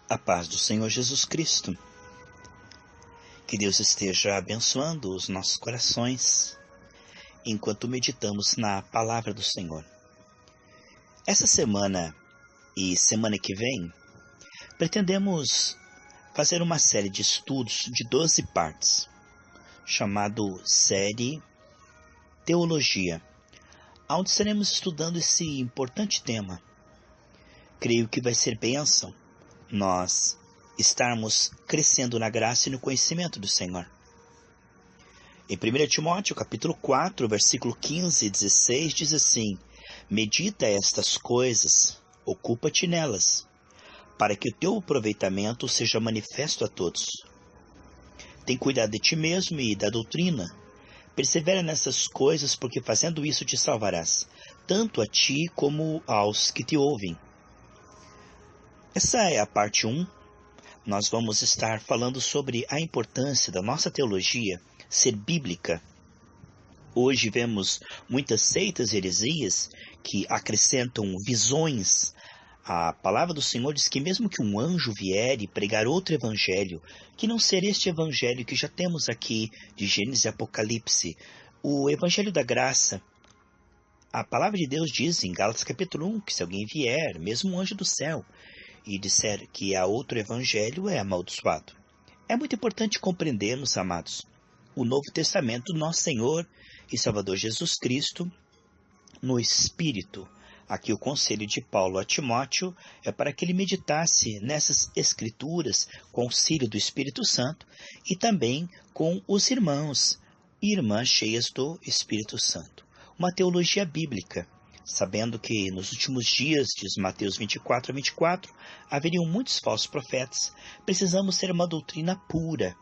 A paz do Senhor Jesus Cristo. Que Deus esteja abençoando os nossos corações enquanto meditamos na palavra do Senhor. Essa semana e semana que vem, pretendemos fazer uma série de estudos de 12 partes, chamado Série Teologia, onde estaremos estudando esse importante tema. Creio que vai ser bênção nós estarmos crescendo na graça e no conhecimento do Senhor. Em 1 Timóteo, capítulo 4, versículo 15 e 16, diz assim: Medita estas coisas, ocupa-te nelas, para que o teu aproveitamento seja manifesto a todos. Tem cuidado de ti mesmo e da doutrina. Persevera nessas coisas, porque fazendo isso te salvarás, tanto a ti como aos que te ouvem. Essa é a parte 1. Nós vamos estar falando sobre a importância da nossa teologia ser bíblica. Hoje vemos muitas seitas e heresias que acrescentam visões. A palavra do Senhor diz que mesmo que um anjo vier e pregar outro evangelho, que não ser este evangelho que já temos aqui de Gênesis e Apocalipse, o evangelho da graça, a palavra de Deus diz em Gálatas capítulo 1, que se alguém vier, mesmo um anjo do céu, e disser que há outro evangelho, é amaldiçoado. É muito importante compreendermos, amados, o Novo Testamento do nosso Senhor e Salvador Jesus Cristo no Espírito. Aqui o conselho de Paulo a Timóteo é para que ele meditasse nessas escrituras com o auxílio do Espírito Santo e também com os irmãos e irmãs cheias do Espírito Santo. Uma teologia bíblica, sabendo que nos últimos dias, diz Mateus 24 a 24, haveriam muitos falsos profetas. Precisamos ter uma doutrina pura,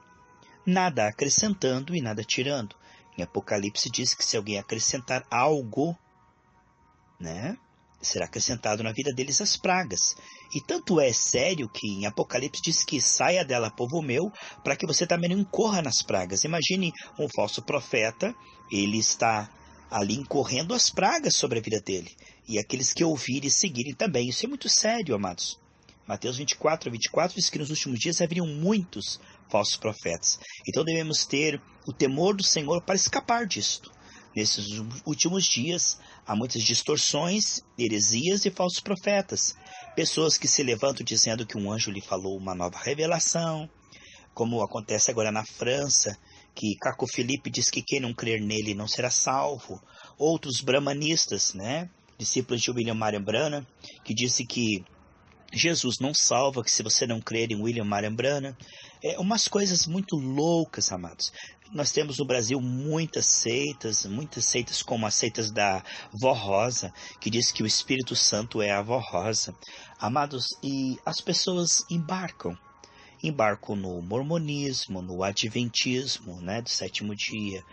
nada acrescentando e nada tirando. Em Apocalipse diz que se alguém acrescentar algo, será acrescentado na vida deles as pragas. E tanto é sério que em Apocalipse diz que saia dela, povo meu, para que você também não incorra nas pragas. Imagine um falso profeta, ele está ali incorrendo as pragas sobre a vida dele. E aqueles que ouvirem e seguirem também. Isso é muito sério, amados. Mateus 24 a 24 diz que nos últimos dias haveriam muitos falsos profetas. Então devemos ter o temor do Senhor para escapar disto. Nesses últimos dias há muitas distorções, heresias e falsos profetas. Pessoas que se levantam dizendo que um anjo lhe falou uma nova revelação, como acontece agora na França, que Caco Felipe diz que quem não crer nele não será salvo. Outros brahmanistas, discípulos de William Marion Branham, que disse que Jesus não salva, que se você não crer em William Marion Branham. Umas coisas muito loucas, amados. Nós temos no Brasil muitas seitas como as seitas da Vó Rosa, que diz que o Espírito Santo é a Vó Rosa. Amados, e as pessoas embarcam no mormonismo, no adventismo, do sétimo dia,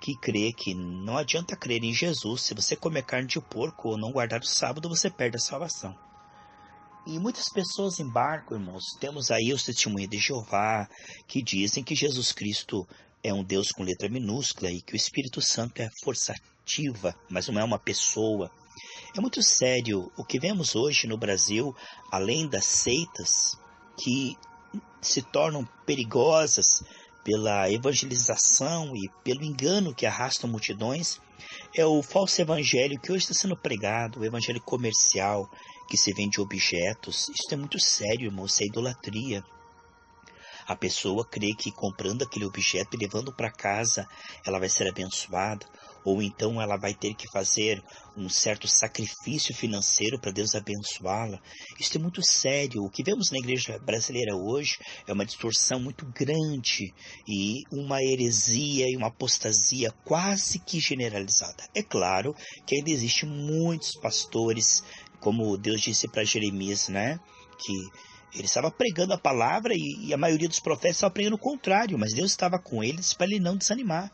que crê que não adianta crer em Jesus. Se você comer carne de porco ou não guardar o sábado, você perde a salvação. E muitas pessoas embarcam, irmãos. Temos aí os testemunhos de Jeová, que dizem que Jesus Cristo é um Deus com letra minúscula e que o Espírito Santo é força ativa, mas não é uma pessoa. É muito sério o que vemos hoje no Brasil, além das seitas que se tornam perigosas pela evangelização e pelo engano que arrastam multidões. É o falso evangelho que hoje está sendo pregado, o evangelho comercial, que se vende objetos. Isso é muito sério, irmão, isso é idolatria. A pessoa crê que comprando aquele objeto e levando para casa, ela vai ser abençoada, ou então ela vai ter que fazer um certo sacrifício financeiro para Deus abençoá-la. Isso é muito sério. O que vemos na igreja brasileira hoje é uma distorção muito grande e uma heresia e uma apostasia quase que generalizada. É claro que ainda existem muitos pastores, como Deus disse para Jeremias, que ele estava pregando a palavra e a maioria dos profetas estava pregando o contrário, mas Deus estava com eles para ele não desanimar.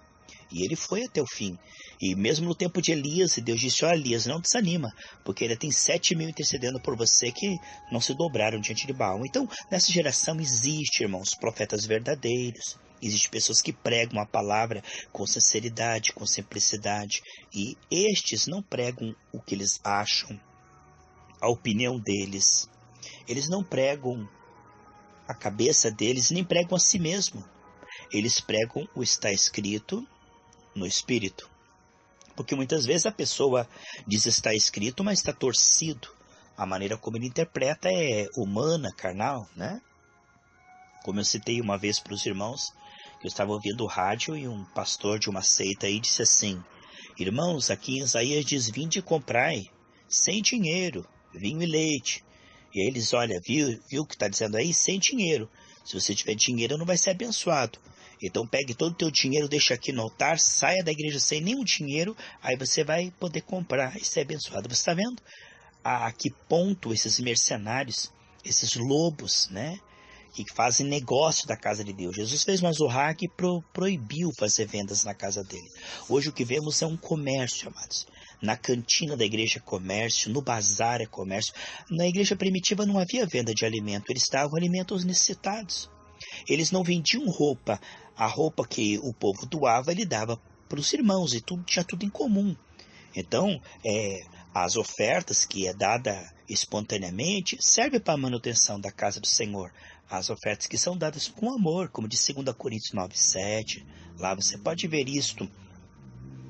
E ele foi até o fim. E mesmo no tempo de Elias, Deus disse: ó, Elias, não desanima, porque ainda tem 7.000 intercedendo por você que não se dobraram diante de Baal. Então, nessa geração existe, irmãos, profetas verdadeiros. Existem pessoas que pregam a palavra com sinceridade, com simplicidade. E estes não pregam o que eles acham, a opinião deles. Eles não pregam a cabeça deles, nem pregam a si mesmo. Eles pregam o está escrito no Espírito. Porque muitas vezes a pessoa diz está escrito, mas está torcido. A maneira como ele interpreta é humana, carnal, né? Como eu citei uma vez para os irmãos, que eu estava ouvindo o rádio e um pastor de uma seita aí disse assim: irmãos, aqui em Isaías diz, vinde e comprai, sem dinheiro, vinho e leite. E aí eles, olha, viu o que está dizendo aí? Sem dinheiro. Se você tiver dinheiro, não vai ser abençoado. Então pegue todo o teu dinheiro, deixa aqui no altar, saia da igreja sem nenhum dinheiro, aí você vai poder comprar e ser abençoado. Você está vendo a que ponto esses mercenários, esses lobos, né, que fazem negócio da casa de Deus. Jesus fez uma zorra e proibiu fazer vendas na casa dele. Hoje o que vemos é um comércio, amados. Na cantina da igreja é comércio, no bazar é comércio. Na igreja primitiva não havia venda de alimento, eles davam alimento aos necessitados. Eles não vendiam roupa. A roupa que o povo doava, ele dava para os irmãos, e tinha tudo em comum. Então, as ofertas que é dada espontaneamente serve para a manutenção da casa do Senhor. As ofertas que são dadas com amor, como de 2 Coríntios 9:7, lá você pode ver isto.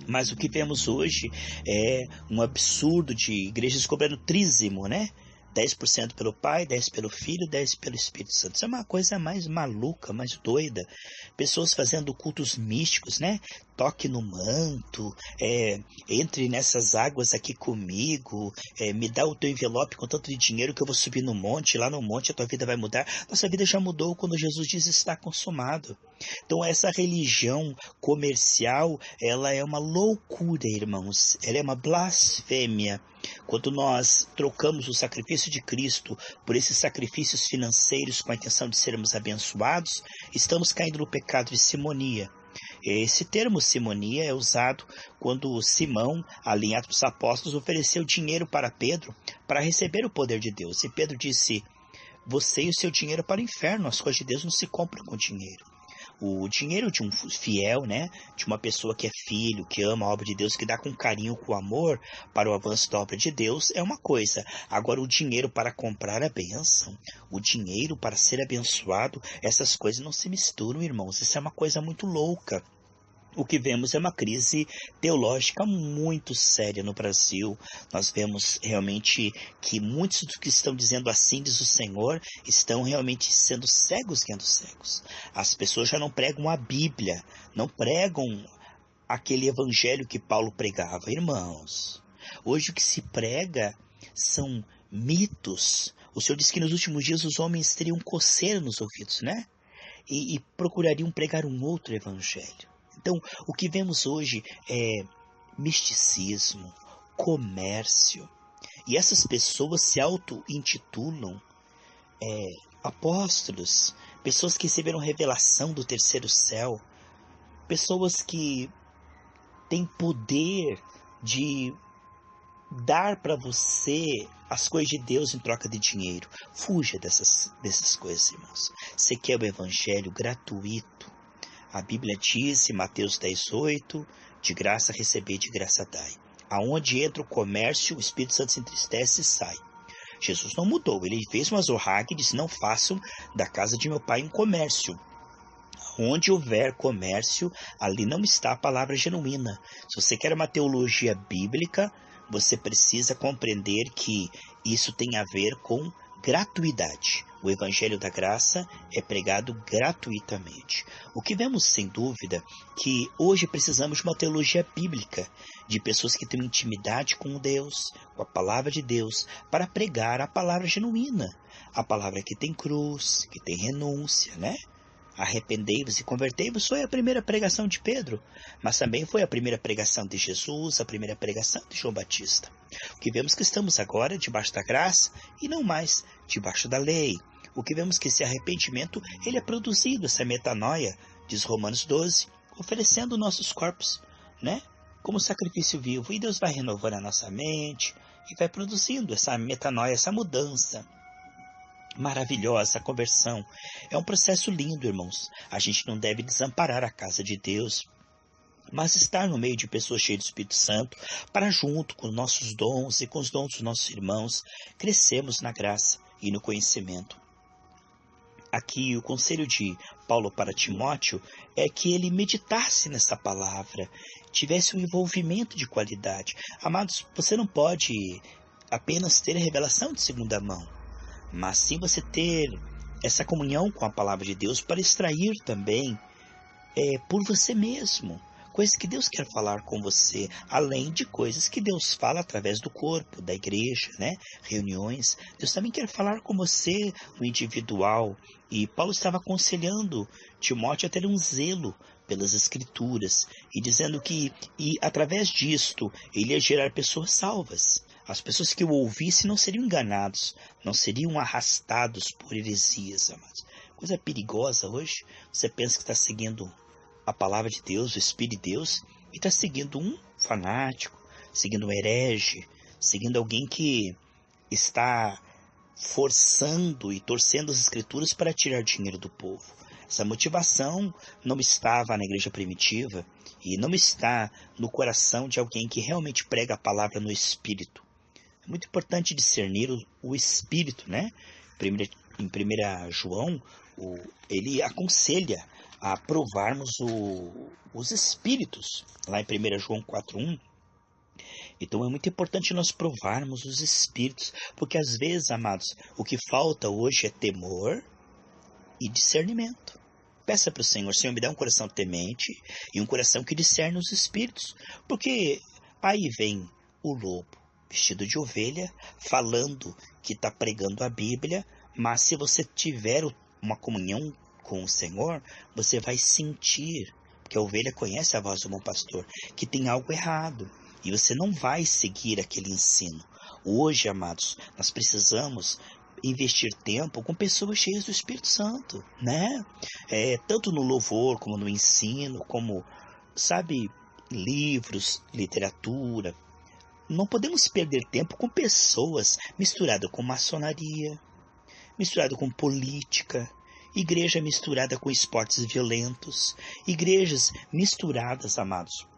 Mas o que vemos hoje é um absurdo de igrejas cobrando trízimo, né? 10% pelo Pai, 10% pelo Filho, 10% pelo Espírito Santo. Isso é uma coisa mais maluca, mais doida. Pessoas fazendo cultos místicos, né? Toque no manto, entre nessas águas aqui comigo, me dá o teu envelope com tanto de dinheiro que eu vou subir no monte, lá no monte a tua vida vai mudar. Nossa vida já mudou quando Jesus diz está consumado. Então essa religião comercial, ela é uma loucura, irmãos. Ela é uma blasfêmia. Quando nós trocamos o sacrifício de Cristo por esses sacrifícios financeiros com a intenção de sermos abençoados, estamos caindo no pecado de simonia. Esse termo simonia é usado quando Simão, ali em Atos dos Apóstolos, ofereceu dinheiro para Pedro para receber o poder de Deus. E Pedro disse: você e o seu dinheiro para o inferno, as coisas de Deus não se compram com dinheiro. O dinheiro de um fiel, né, de uma pessoa que é filho, que ama a obra de Deus, que dá com carinho, com amor para o avanço da obra de Deus, é uma coisa. Agora, o dinheiro para comprar a bênção, o dinheiro para ser abençoado, essas coisas não se misturam, irmãos. Isso é uma coisa muito louca. O que vemos é uma crise teológica muito séria no Brasil. Nós vemos realmente que muitos dos que estão dizendo assim diz o Senhor, estão realmente sendo cegos guiando cegos. As pessoas já não pregam a Bíblia, não pregam aquele evangelho que Paulo pregava. Irmãos, hoje o que se prega são mitos. O Senhor disse que nos últimos dias os homens teriam coceira nos ouvidos, né? E procurariam pregar um outro evangelho. Então, o que vemos hoje é misticismo, comércio. E essas pessoas se auto-intitulam apóstolos, pessoas que receberam revelação do terceiro céu, pessoas que têm poder de dar para você as coisas de Deus em troca de dinheiro. Fuja dessas coisas, irmãos. Você quer o evangelho gratuito. A Bíblia diz em Mateus 10:8, de graça receber, de graça dai. Aonde entra o comércio, o Espírito Santo se entristece e sai. Jesus não mudou, ele fez uma zorra e disse, não façam da casa de meu pai um comércio. Onde houver comércio, ali não está a palavra genuína. Se você quer uma teologia bíblica, você precisa compreender que isso tem a ver com gratuidade. O Evangelho da Graça é pregado gratuitamente. O que vemos, sem dúvida, que hoje precisamos de uma teologia bíblica, de pessoas que têm intimidade com Deus, com a palavra de Deus, para pregar a palavra genuína. A palavra que tem cruz, que tem renúncia, né? Arrependei-vos e convertei-vos foi a primeira pregação de Pedro, mas também foi a primeira pregação de Jesus, a primeira pregação de João Batista. O que vemos que estamos agora debaixo da graça e não mais debaixo da lei. O que vemos que esse arrependimento ele é produzido, essa metanoia, diz Romanos 12, oferecendo nossos corpos, né, como sacrifício vivo. E Deus vai renovando a nossa mente e vai produzindo essa metanoia, essa mudança maravilhosa, a conversão. É um processo lindo, irmãos. A gente não deve desamparar a casa de Deus, mas estar no meio de pessoas cheias do Espírito Santo, para junto com nossos dons e com os dons dos nossos irmãos, crescemos na graça e no conhecimento. aqui o conselho de Paulo para Timóteo é que ele meditasse nessa palavra, tivesse um envolvimento de qualidade. Amados, você não pode apenas ter revelação de segunda mão, mas sim você ter essa comunhão com a palavra de Deus para extrair também por você mesmo coisas que Deus quer falar com você, além de coisas que Deus fala através do corpo, da igreja, né? Reuniões. Deus também quer falar com você no individual. E Paulo estava aconselhando Timóteo a ter um zelo pelas Escrituras e dizendo que através disto ele ia gerar pessoas salvas. As pessoas que o ouvissem não seriam enganados, não seriam arrastados por heresias, amados. Coisa perigosa hoje. Você pensa que está seguindo a palavra de Deus, o Espírito de Deus, e está seguindo um fanático, seguindo um herege, seguindo alguém que está forçando e torcendo as Escrituras para tirar dinheiro do povo. Essa motivação não estava na igreja primitiva e não está no coração de alguém que realmente prega a palavra no Espírito. É muito importante discernir o Espírito, né? Em 1 João, ele aconselha a provarmos os Espíritos, lá em 1 João 4:1. Então é muito importante nós provarmos os Espíritos, porque às vezes, amados, o que falta hoje é temor e discernimento. Peça para o Senhor, Senhor, me dá um coração temente e um coração que discerne os Espíritos, porque aí vem o lobo vestido de ovelha, falando que está pregando a Bíblia, mas se você tiver uma comunhão com o Senhor, você vai sentir, porque a ovelha conhece a voz do bom pastor, que tem algo errado, e você não vai seguir aquele ensino. Hoje, amados, nós precisamos investir tempo com pessoas cheias do Espírito Santo, né? Tanto no louvor, como no ensino, como, sabe, livros, literatura. Não podemos perder tempo com pessoas misturadas com maçonaria, misturado com política, igreja misturada com esportes violentos, igrejas misturadas, amados,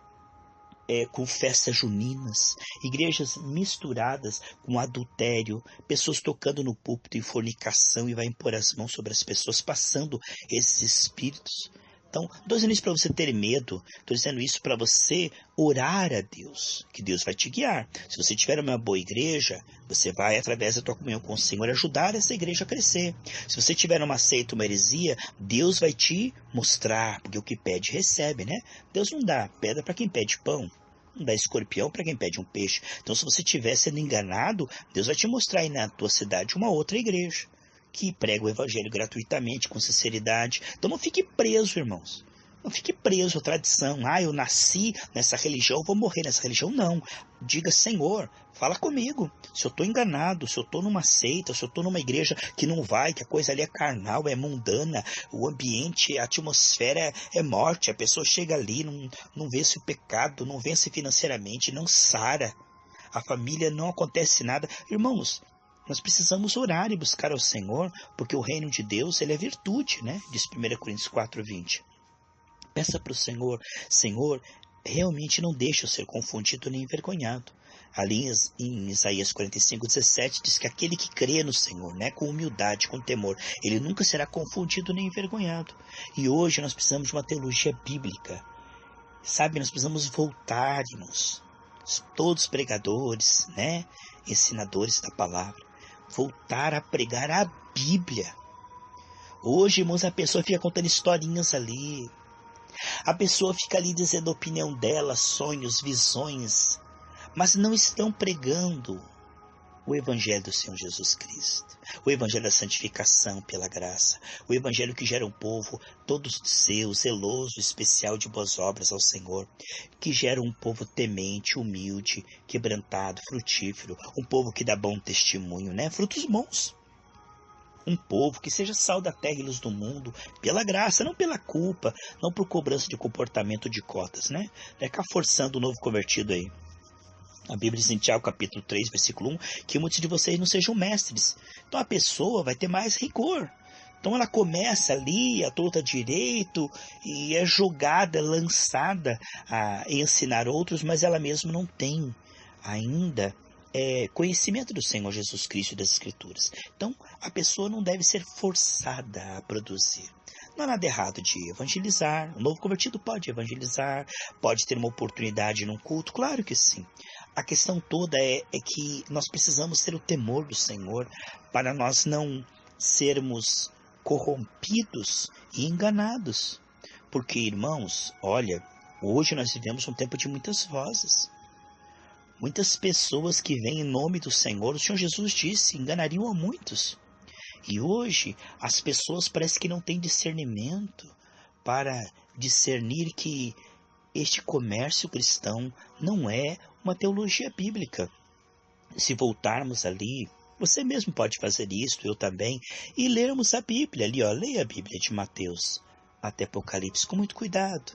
com festas juninas, igrejas misturadas com adultério, pessoas tocando no púlpito em fornicação e vai impor as mãos sobre as pessoas, passando esses espíritos. Então, não estou dizendo isso para você ter medo, estou dizendo isso para você orar a Deus, que Deus vai te guiar. Se você tiver uma boa igreja, você vai, através da tua comunhão com o Senhor, ajudar essa igreja a crescer. Se você tiver uma seita, uma heresia, Deus vai te mostrar, porque o que pede, recebe, né? Deus não dá pedra para quem pede pão, não dá escorpião para quem pede um peixe. Então, se você estiver sendo enganado, Deus vai te mostrar aí na tua cidade uma outra igreja que prega o evangelho gratuitamente, com sinceridade. Então não fique preso, irmãos. Não fique preso à tradição. Eu nasci nessa religião, vou morrer nessa religião. Não. Diga, Senhor, fala comigo. Se eu estou enganado, se eu estou numa seita, se eu estou numa igreja que não vai, que a coisa ali é carnal, é mundana, o ambiente, a atmosfera é morte, a pessoa chega ali, não vence o pecado, não vence financeiramente, não sara. A família não acontece nada. Irmãos, nós precisamos orar e buscar ao Senhor, porque o reino de Deus, ele é virtude, né? Diz 1 Coríntios 4:20. Peça para o Senhor, Senhor, realmente não deixe eu ser confundido nem envergonhado. Ali em Isaías 45:17 diz que aquele que crê no Senhor, né, com humildade, com temor, ele nunca será confundido nem envergonhado. E hoje nós precisamos de uma teologia bíblica. Sabe, nós precisamos voltar, irmãos, todos pregadores, né, ensinadores da palavra, voltar a pregar a Bíblia. Hoje, irmãos, a pessoa fica contando historinhas ali. A pessoa fica ali dizendo a opinião dela, sonhos, visões, mas não estão pregando o Evangelho do Senhor Jesus Cristo, o Evangelho da santificação pela graça, o Evangelho que gera um povo todo seu, zeloso, especial de boas obras ao Senhor, que gera um povo temente, humilde, quebrantado, frutífero, um povo que dá bom testemunho, né? Frutos bons. Um povo que seja sal da terra e luz do mundo, pela graça, não pela culpa, não por cobrança de comportamento de cotas, né? Não é ficar forçando o novo convertido aí. A Bíblia diz em Tiago capítulo 3, versículo 1, que muitos de vocês não sejam mestres. Então a pessoa vai ter mais rigor. Então ela começa ali, a torta direito, e é jogada, é lançada a ensinar outros, mas ela mesma não tem ainda conhecimento do Senhor Jesus Cristo e das Escrituras. Então, a pessoa não deve ser forçada a produzir. Não há nada errado de evangelizar. O novo convertido pode evangelizar, pode ter uma oportunidade num culto, claro que sim. A questão toda é que nós precisamos ter o temor do Senhor para nós não sermos corrompidos e enganados. Porque, irmãos, olha, hoje nós vivemos um tempo de muitas vozes. Muitas pessoas que vêm em nome do Senhor, o Senhor Jesus disse, enganariam a muitos. E hoje as pessoas parecem que não têm discernimento para discernir que este comércio cristão não é uma teologia bíblica. Se voltarmos ali, você mesmo pode fazer isso, eu também, e lermos a Bíblia ali, ó, leia a Bíblia de Mateus até Apocalipse com muito cuidado.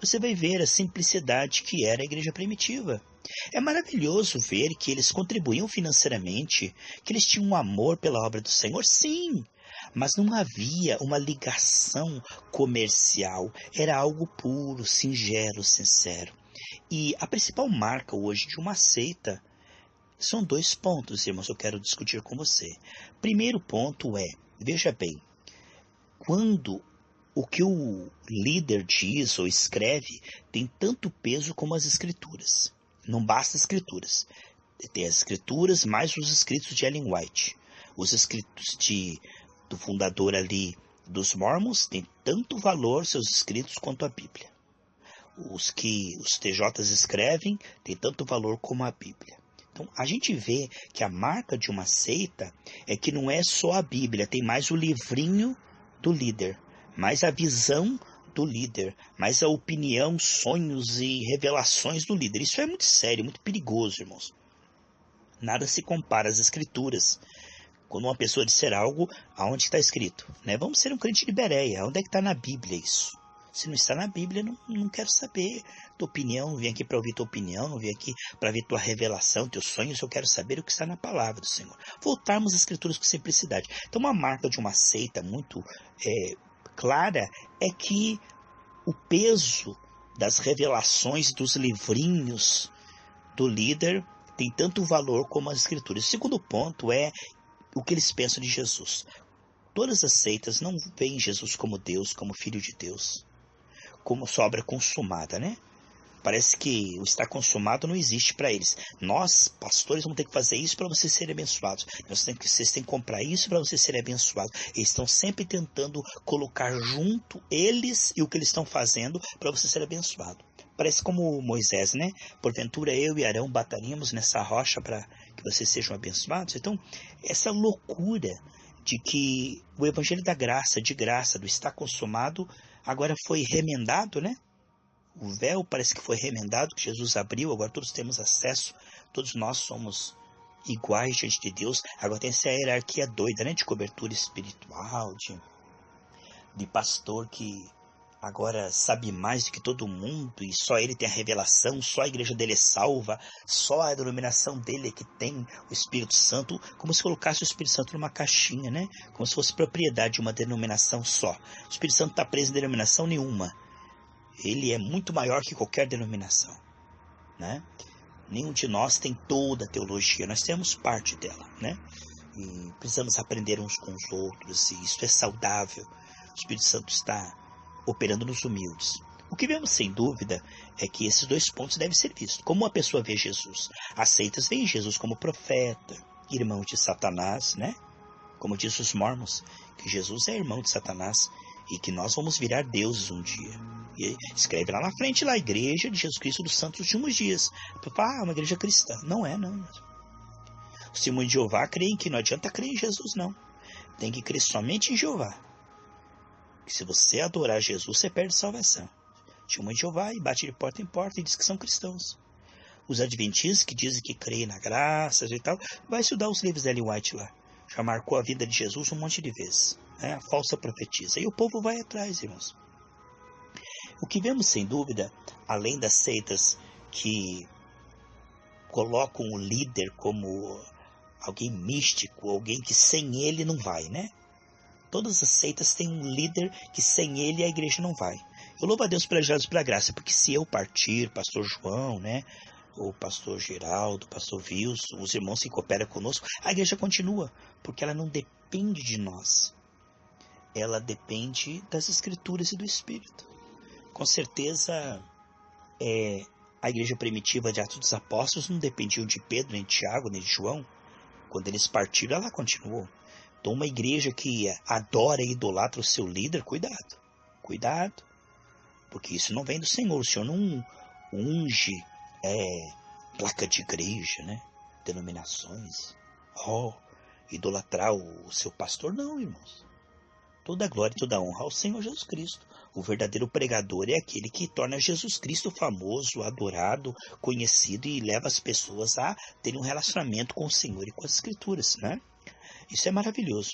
Você vai ver a simplicidade que era a igreja primitiva. É maravilhoso ver que eles contribuíam financeiramente, que eles tinham um amor pela obra do Senhor, sim, mas não havia uma ligação comercial, era algo puro, singelo, sincero. E a principal marca hoje de uma seita são 2 pontos, irmãos, que eu quero discutir com você. Primeiro ponto é, veja bem, quando o que o líder diz ou escreve tem tanto peso como as escrituras. Não basta as escrituras. Tem as escrituras mais os escritos de Ellen White. Os escritos do fundador ali dos Mormons têm tanto valor, seus escritos, quanto a Bíblia. Os que os TJs escrevem têm tanto valor como a Bíblia. Então, a gente vê que a marca de uma seita é que não é só a Bíblia, tem mais o livrinho do líder, mais a visão do líder, mais a opinião, sonhos e revelações do líder. Isso é muito sério, muito perigoso, irmãos. Nada se compara às escrituras. Quando uma pessoa disser algo, aonde está escrito? Né? Vamos ser um crente de Bereia, onde é que está na Bíblia isso? Se não está na Bíblia, não quero saber tua opinião, não vim aqui para ouvir tua opinião, não vim aqui para ver tua revelação, teus sonhos, eu quero saber o que está na palavra do Senhor. Voltarmos às escrituras com simplicidade. Então, uma marca de uma seita muito clara é que o peso das revelações dos livrinhos do líder tem tanto valor como as escrituras. O segundo ponto é o que eles pensam de Jesus. Todas as seitas não veem Jesus como Deus, como Filho de Deus, como sua obra consumada, né? Parece que o estar consumado não existe para eles. Nós, pastores, vamos ter que fazer isso para vocês serem abençoados. Vocês têm que comprar isso para vocês serem abençoados. Eles estão sempre tentando colocar junto eles e o que eles estão fazendo para você ser abençoado. Parece como Moisés, né? Porventura eu e Arão batalhamos nessa rocha para que vocês sejam abençoados. Então, essa loucura de que o evangelho da graça, de graça, do estar consumado, agora foi remendado, né? O véu parece que foi remendado, que Jesus abriu, agora todos temos acesso, todos nós somos iguais diante de Deus. Agora tem essa hierarquia doida, né? De cobertura espiritual, de pastor que agora sabe mais do que todo mundo e só ele tem a revelação, só a igreja dele é salva, só a denominação dele é que tem o Espírito Santo, como se colocasse o Espírito Santo numa caixinha, né? Como se fosse propriedade de uma denominação só. O Espírito Santo está preso em denominação nenhuma. Ele é muito maior que qualquer denominação, né? Nenhum de nós tem toda a teologia, nós temos parte dela, né? E precisamos aprender uns com os outros, e isso é saudável. O Espírito Santo está operando nos humildes. O que vemos sem dúvida é que esses 2 pontos devem ser vistos. Como a pessoa vê Jesus? As seitas veem Jesus como profeta, irmão de Satanás, né? Como diz os Mormons, que Jesus é irmão de Satanás e que nós vamos virar deuses um dia. E escreve lá na frente, lá, a igreja de Jesus Cristo dos Santos últimos dias. Uma igreja cristã. Não é, não. Os testemunhos de Jeová creem que não adianta crer em Jesus, não. Tem que crer somente em Jeová. Que se você adorar Jesus, você perde salvação. Testemunho de Jeová e bate de porta em porta e diz que são cristãos. Os adventistas que dizem que creem na graça e tal, vai estudar os livros da Ellen White lá. Já marcou a vida de Jesus um monte de vezes. A falsa profetisa. E o povo vai atrás, irmãos. O que vemos sem dúvida, além das seitas que colocam o líder como alguém místico, alguém que sem ele não vai, né? Todas as seitas têm um líder que sem ele a igreja não vai. Eu louvo a Deus pela graça, porque se eu partir, pastor João, né? o pastor Geraldo, o pastor Wilson, os irmãos que cooperam conosco, a igreja continua, porque ela não depende de nós. Ela depende das Escrituras e do Espírito. Com certeza, a igreja primitiva de Atos dos Apóstolos não dependia de Pedro, nem de Tiago, nem de João. Quando eles partiram, ela continuou. Então, uma igreja que adora e idolatra o seu líder, cuidado. Cuidado. Porque isso não vem do Senhor. O Senhor não unge placa de igreja, né? Denominações. Idolatrar o seu pastor, não, irmãos. Toda a glória e toda a honra ao Senhor Jesus Cristo. O verdadeiro pregador é aquele que torna Jesus Cristo famoso, adorado, conhecido e leva as pessoas a terem um relacionamento com o Senhor e com as Escrituras, né? Isso é maravilhoso.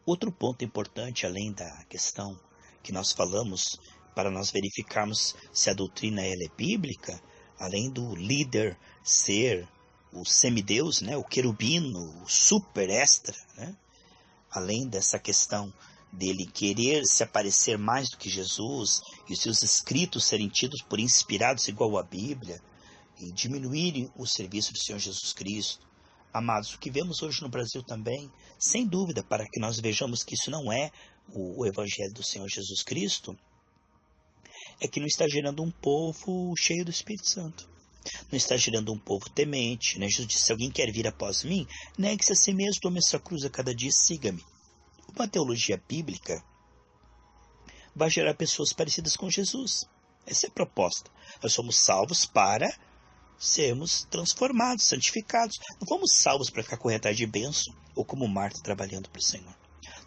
Outro ponto importante, além da questão que nós falamos, para nós verificarmos se a doutrina ela é bíblica, além do líder ser o semideus, né, o querubino, o super extra, né, além dessa questão dele querer se aparecer mais do que Jesus e os seus escritos serem tidos por inspirados igual a Bíblia e diminuírem o serviço do Senhor Jesus Cristo. Amados, o que vemos hoje no Brasil também, sem dúvida, para que nós vejamos que isso não é o Evangelho do Senhor Jesus Cristo, é que não está gerando um povo cheio do Espírito Santo. Não está gerando um povo temente, né? Jesus disse, se alguém quer vir após mim, negue-se a si mesmo, tome a sua cruz a cada dia e siga-me. Uma teologia bíblica vai gerar pessoas parecidas com Jesus. Essa é a proposta. Nós somos salvos para sermos transformados, santificados. Não fomos salvos para ficar correndo atrás de bênção, ou como Marta trabalhando para o Senhor.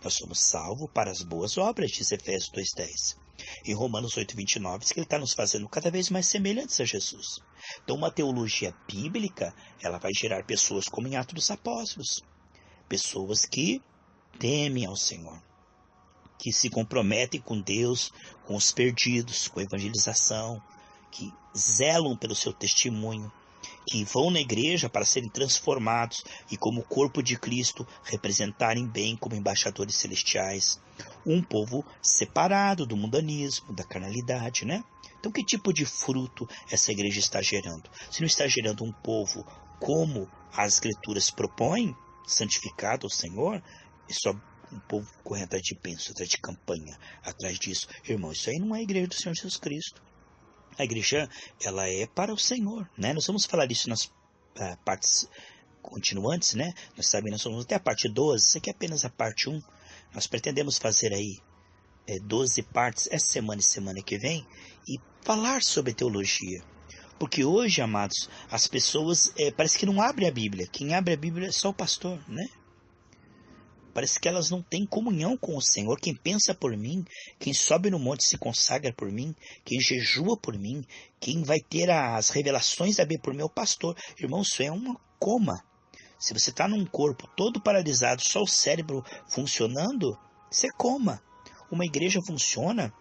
Nós somos salvos para as boas obras, diz Efésios 2,10. Em Romanos 8,29, diz que ele está nos fazendo cada vez mais semelhantes a Jesus. Então, uma teologia bíblica, ela vai gerar pessoas como em Atos dos Apóstolos. Pessoas que temem ao Senhor, que se comprometem com Deus, com os perdidos, com a evangelização, que zelam pelo seu testemunho, que vão na igreja para serem transformados e, como corpo de Cristo, representarem bem como embaixadores celestiais. Um povo separado do mundanismo, da carnalidade, né? Então, que tipo de fruto essa igreja está gerando? Se não está gerando um povo como as Escrituras propõem, santificado ao Senhor, é só um povo correndo atrás de bênção, atrás de campanha, atrás disso. Irmão, isso aí não é a igreja do Senhor Jesus Cristo. A igreja, ela é para o Senhor, né? Nós vamos falar isso nas partes continuantes, né? Nós sabemos, nós vamos até a parte 12, isso aqui é apenas a parte 1. Nós pretendemos fazer aí 12 partes essa semana e semana que vem e falar sobre teologia. Porque hoje, amados, as pessoas parece que não abrem a Bíblia. Quem abre a Bíblia é só o pastor, né? Parece que elas não têm comunhão com o Senhor. Quem pensa por mim, quem sobe no monte se consagra por mim, quem jejua por mim, quem vai ter as revelações da Bíblia por mim é o pastor. Irmão, isso é uma coma. Se você está num corpo todo paralisado, só o cérebro funcionando, você coma. Uma igreja funciona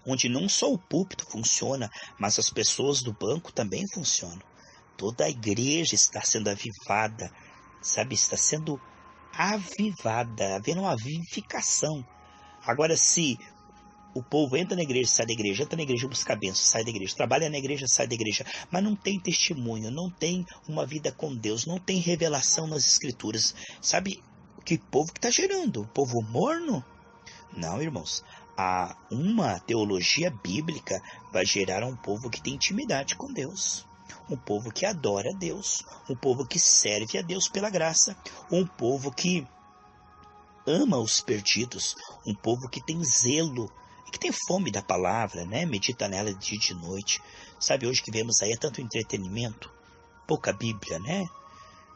onde não só o púlpito funciona, mas as pessoas do banco também funcionam. Toda a igreja está sendo avivada, sabe? Está sendo avivada, havendo uma vivificação. Agora, se o povo entra na igreja, sai da igreja, entra na igreja, busca bênção, sai da igreja, trabalha na igreja, sai da igreja, mas não tem testemunho, não tem uma vida com Deus, não tem revelação nas Escrituras, sabe que povo que está gerando? Povo morno? Não, irmãos. Uma teologia bíblica vai gerar um povo que tem intimidade com Deus. Um povo que adora a Deus, um povo que serve a Deus pela graça, um povo que ama os perdidos, um povo que tem zelo, que tem fome da palavra, né? Medita nela de dia e de noite. Sabe, hoje que vemos aí é tanto entretenimento, pouca Bíblia, né?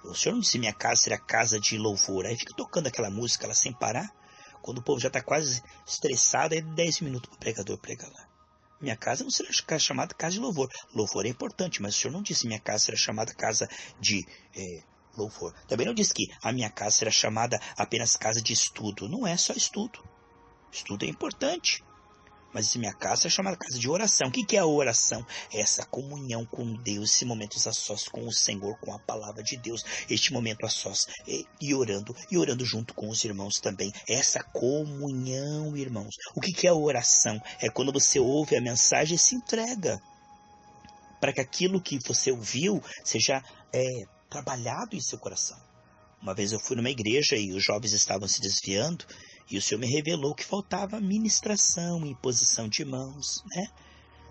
O Senhor não disse minha casa será casa de louvor, aí fica tocando aquela música lá sem parar, quando o povo já está quase estressado, aí 10 minutos para o pregador pregar lá. Minha casa não será chamada casa de louvor. Louvor é importante, mas o Senhor não disse minha casa será chamada casa de louvor. Também não disse que a minha casa será chamada apenas casa de estudo. Não é só estudo. Estudo é importante. Mas minha casa é chamada casa de oração. O que é a oração? É essa comunhão com Deus, esse momento a sós com o Senhor, com a palavra de Deus, este momento a sós e orando junto com os irmãos também. Essa comunhão, irmãos. O que é a oração? É quando você ouve a mensagem e se entrega. para que aquilo que você ouviu seja trabalhado em seu coração. Uma vez eu fui numa igreja e os jovens estavam se desviando e o Senhor me revelou que faltava ministração e imposição de mãos, né?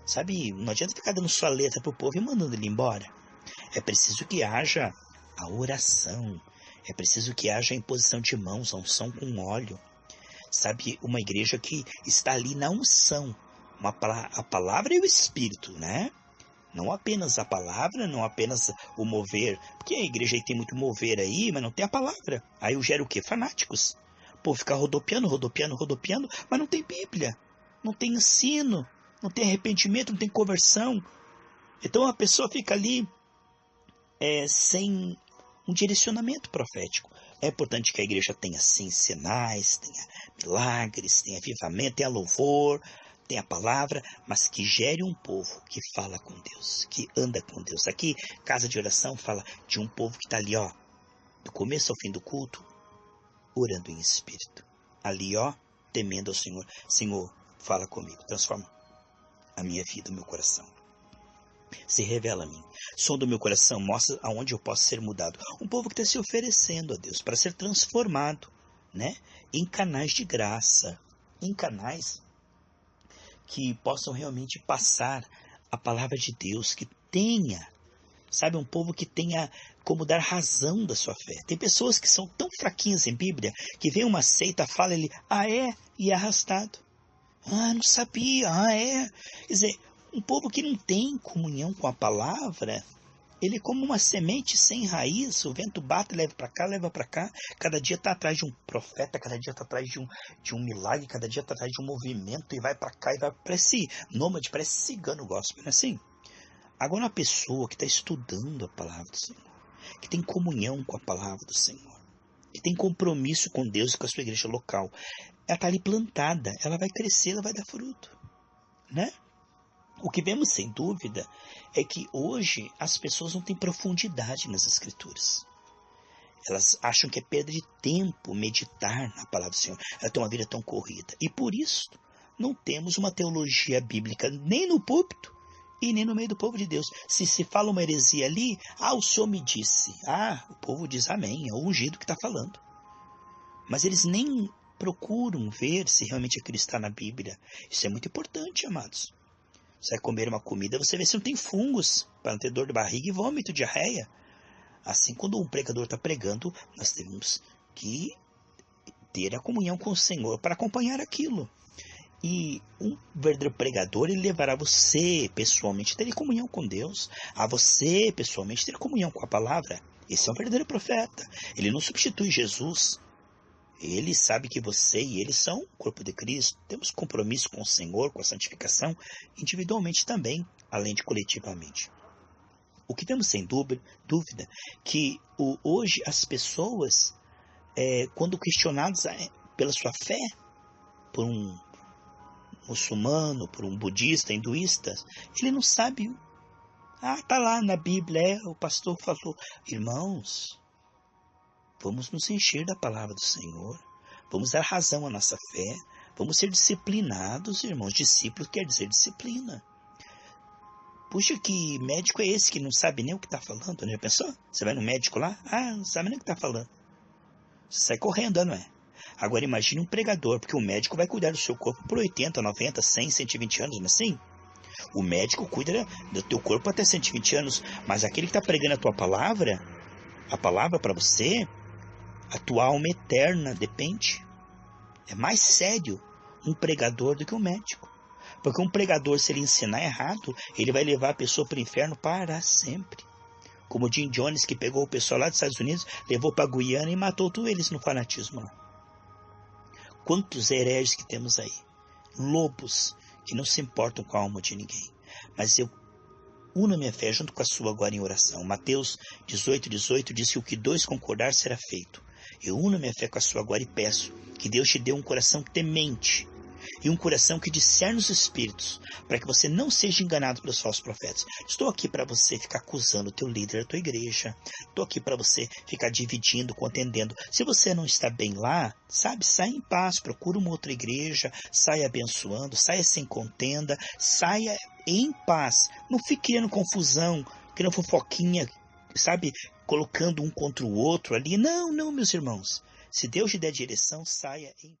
Sabe, não adianta ficar dando sua letra para o povo e mandando ele embora. É preciso que haja a oração, é preciso que haja a imposição de mãos, a unção com óleo. Sabe, uma igreja que está ali na unção, a palavra e o Espírito, né? Não apenas a palavra, não apenas o mover, porque a igreja aí tem muito mover aí, mas não tem a palavra. Aí eu gero o quê? Fanáticos. Pô, ficar rodopiando, mas não tem Bíblia, não tem ensino, não tem arrependimento, não tem conversão. Então a pessoa fica ali sem um direcionamento profético. É importante que a igreja tenha sim sinais, tenha milagres, tenha avivamento, tenha louvor, tenha palavra, mas que gere um povo que fala com Deus, que anda com Deus. Aqui, casa de oração fala de um povo que está ali, ó, do começo ao fim do culto, orando em espírito. Ali, ó, temendo ao Senhor. Senhor, fala comigo, transforma a minha vida, o meu coração. Se revela a mim. Som do meu coração, mostra aonde eu posso ser mudado. Um povo que está se oferecendo a Deus para ser transformado, né? Em canais de graça, em canais que possam realmente passar a palavra de Deus, que tenha, sabe, um povo que tenha como dar razão da sua fé. Tem pessoas que são tão fraquinhas em Bíblia, que vem uma seita, fala ele, e é arrastado. Não sabia, é. Quer dizer, um povo que não tem comunhão com a palavra, ele é como uma semente sem raiz, o vento bate, leva para cá, cada dia está atrás de um profeta, cada dia está atrás de um milagre, cada dia está atrás de um movimento, e vai para cá, e vai para esse nômade, parece cigano gospel, não é assim? Agora uma pessoa que está estudando a palavra do Senhor, que tem comunhão com a palavra do Senhor, que tem compromisso com Deus e com a sua igreja local, ela está ali plantada, ela vai crescer, ela vai dar fruto, né? O que vemos sem dúvida é que hoje as pessoas não têm profundidade nas Escrituras. Elas acham que é perda de tempo meditar na palavra do Senhor. Elas têm uma vida tão corrida. E por isso não temos uma teologia bíblica nem no púlpito e nem no meio do povo de Deus. Se fala uma heresia ali, o Senhor me disse. O povo diz amém, é o ungido que está falando. Mas eles nem procuram ver se realmente aquilo está na Bíblia. Isso é muito importante, amados. Você vai comer uma comida, você vê se não tem fungos, para não ter dor de barriga e vômito, diarreia. Assim, quando um pregador está pregando, nós temos que ter a comunhão com o Senhor para acompanhar aquilo. E um verdadeiro pregador, ele levará você pessoalmente a ter comunhão com Deus, a você pessoalmente ter comunhão com a palavra. Esse é um verdadeiro profeta. Ele não substitui Jesus. Ele sabe que você e ele são o corpo de Cristo. Temos compromisso com o Senhor, com a santificação, individualmente também, além de coletivamente. O que vemos sem dúvida, que hoje as pessoas, quando questionadas pela sua fé, por um muçulmano, por um budista, hinduísta, ele não sabe. Tá lá na Bíblia, o pastor falou. Irmãos, vamos nos encher da palavra do Senhor. Vamos dar razão à nossa fé. Vamos ser disciplinados, irmãos. Discípulo quer dizer disciplina. Puxa, que médico é esse que não sabe nem o que está falando? Já pensou? Você vai no médico lá? Não sabe nem o que está falando. Você sai correndo, não é? Agora imagine um pregador, porque o médico vai cuidar do seu corpo por 80, 90, 100, 120 anos, mas sim. O médico cuida do teu corpo até 120 anos, mas aquele que está pregando a palavra para você, a tua alma eterna depende. É mais sério um pregador do que um médico. Porque um pregador, se ele ensinar errado, ele vai levar a pessoa para o inferno para sempre. Como o Jim Jones, que pegou o pessoal lá dos Estados Unidos, levou para a Guiana e matou todos eles no fanatismo lá. Quantos hereges que temos aí? Lobos que não se importam com a alma de ninguém. Mas eu uno minha fé junto com a sua agora em oração. Mateus 18 diz que o que dois concordar será feito. Eu uno minha fé com a sua agora e peço que Deus te dê um coração temente. e um coração que discerne os espíritos, para que você não seja enganado pelos falsos profetas. Estou aqui para você ficar acusando o teu líder, a tua igreja. Estou aqui para você ficar dividindo, contendendo. Se você não está bem lá, sabe, saia em paz, procura uma outra igreja, saia abençoando, saia sem contenda, saia em paz. Não fique criando confusão, criando fofoquinha, sabe, colocando um contra o outro ali. Não, não, meus irmãos. Se Deus lhe der direção, saia em